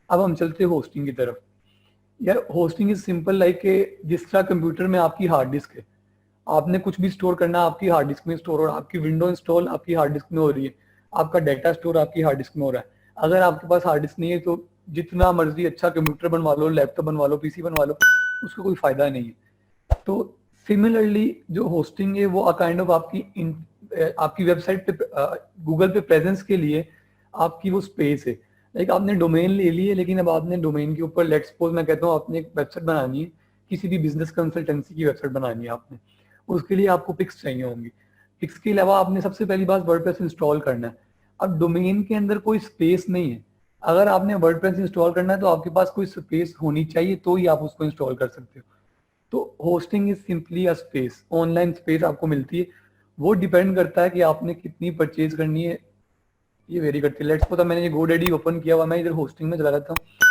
अब हम चलते हैं होस्टिंग की तरफ। यार होस्टिंग इज सिंपल, लाइक जिस तरह कंप्यूटर में आपकी हार्ड डिस्क है, आपने कुछ भी स्टोर करना है आपकी हार्ड डिस्क में स्टोर हो रहा है, आपकी विंडो इंस्टॉल आपकी हार्ड डिस्क में हो रही है, आपका डाटा स्टोर आपकी हार्ड डिस्क में हो रहा है। अगर आपके पास हार्ड डिस्क नहीं है तो जितना मर्जी अच्छा कंप्यूटर बनवा लो, लैपटॉप बनवा लो, पीसी बनवा लो, उसका कोई फायदा नहीं है। तो सिमिलरली जो होस्टिंग है वो काइंड ऑफ आपकी वेबसाइट पे, गूगल पे प्रेजेंस के लिए आपकी वो स्पेस है। लाइक आपने डोमेन ले ली है, लेकिन अब आपने डोमेन के ऊपर, लेट्स सपोज मैं कहता हूँ आपने एक वेबसाइट बनानी है, किसी भी बिजनेस कंसल्टेंसी की वेबसाइट बनानी है आपने, उसके लिए आपको पिक्स चाहिए होंगी। पिक्स के अलावा आपने सबसे पहली बात वर्डप्रेस इंस्टॉल करना है। अब डोमेन के अंदर कोई स्पेस नहीं है। अगर आपने वर्डप्रेस इंस्टॉल करना है तो आपके पास कोई स्पेस होनी चाहिए, तो ही आप उसको इंस्टॉल कर सकते हो। तो hosting is simply a space, online space आपको मिलती है। वो डिपेंड करता है कि आपने कितनी परचेज करनी है, ये वेरी करती है। लेट्स सपोज मैंने ये गोडैडी ओपन किया हुआ, मैं इधर होस्टिंग में चला जाता हूँ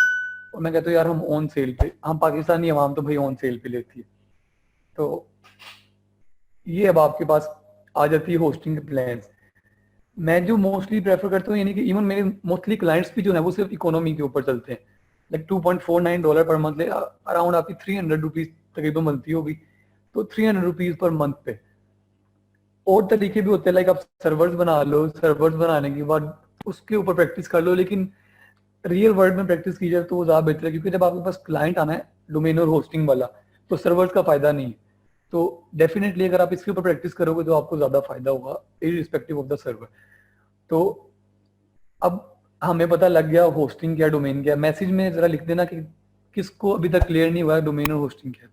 और मैं कहता हूँ यार हम ऑन सेल पे, हम पाकिस्तानी अवाम तो भाई ऑन सेल पे लेती है। तो ये अब आपके पास आ जाती है होस्टिंग के प्लान्स। मैं जो मोस्टली प्रेफर करता हूँ, यानी कि इवन मेरे मोस्टली क्लाइंट्स भी जो है वो सिर्फ इकोनॉमी के ऊपर चलते हैं। लाइक $2.49 पर मंथ, अराउंड आपकी 300 रुपीज तकरीबन बनती होगी। तो 300 रुपीज पर मंथ पे। और तरीके भी होते हैं, लाइक आप सर्वर्स बना लो, सर्वर्स बनाने के बाद उसके ऊपर प्रैक्टिस कर लो, लेकिन रियल वर्ल्ड में प्रैक्टिस की जाए तो वो ज्यादा बेहतर है, क्योंकि जब आपके पास क्लाइंट आना है डोमेन और होस्टिंग वाला, तो सर्वर्स का फायदा नहीं है। तो डेफिनेटली अगर आप इसके ऊपर प्रैक्टिस करोगे तो आपको ज्यादा फायदा होगा इरिस्पेक्टिव ऑफ द सर्वर। तो अब हमें पता लग गया होस्टिंग क्या डोमेन क्या। मैसेज में जरा लिख देना कि किसको अभी तक क्लियर नहीं हुआ है डोमेन और होस्टिंग क्या।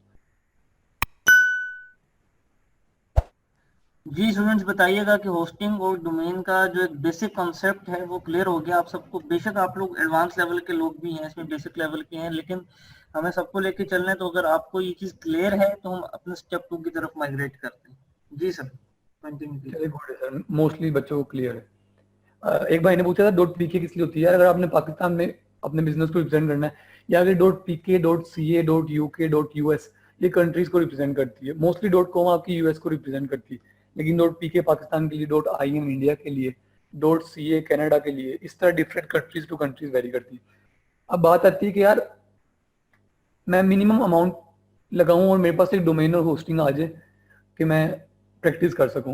जी स्टूडेंट्स, बताइएगा कि होस्टिंग और डोमेन का जो एक बेसिक कॉन्सेप्ट है वो क्लियर हो गया आप सबको। बेशक आप लोग एडवांस लेवल के लोग भी हैं, इसमें बेसिक लेवल के हैं, लेकिन हमें सबको लेके चलना है। तो अगर आपको ये चीज क्लियर है तो हम अपने स्टेप 2 की तरफ माइग्रेट करते हैं। जी सर, कंटिन्यू कीजिए। चलिए गुड है सर, मोस्टली बच्चों को क्लियर है। एक भाई ने पूछा था डॉट पीके किस लिए होती है। यार अगर आपने पाकिस्तान में अपने बिजनेस को रिप्रेजेंट करना है, या अगर dot PK, dot CA, dot UK, dot US, ये कंट्रीज को रिप्रेजेंट करती है। मोस्टली डॉट कॉम आपकी यूएस को रिप्रेजेंट करती है, लेकिन डॉट पीके पाकिस्तान के लिए, डॉट आईएम इंडिया के लिए, डॉट सीए कनाडा के लिए, इस तरह different countries to countries vary करती है। अब बात आती है कि यार मैं मिनिमम अमाउंट लगाऊं और मेरे पास एक डोमेन और होस्टिंग आ जाए कि मैं प्रैक्टिस कर सकूं।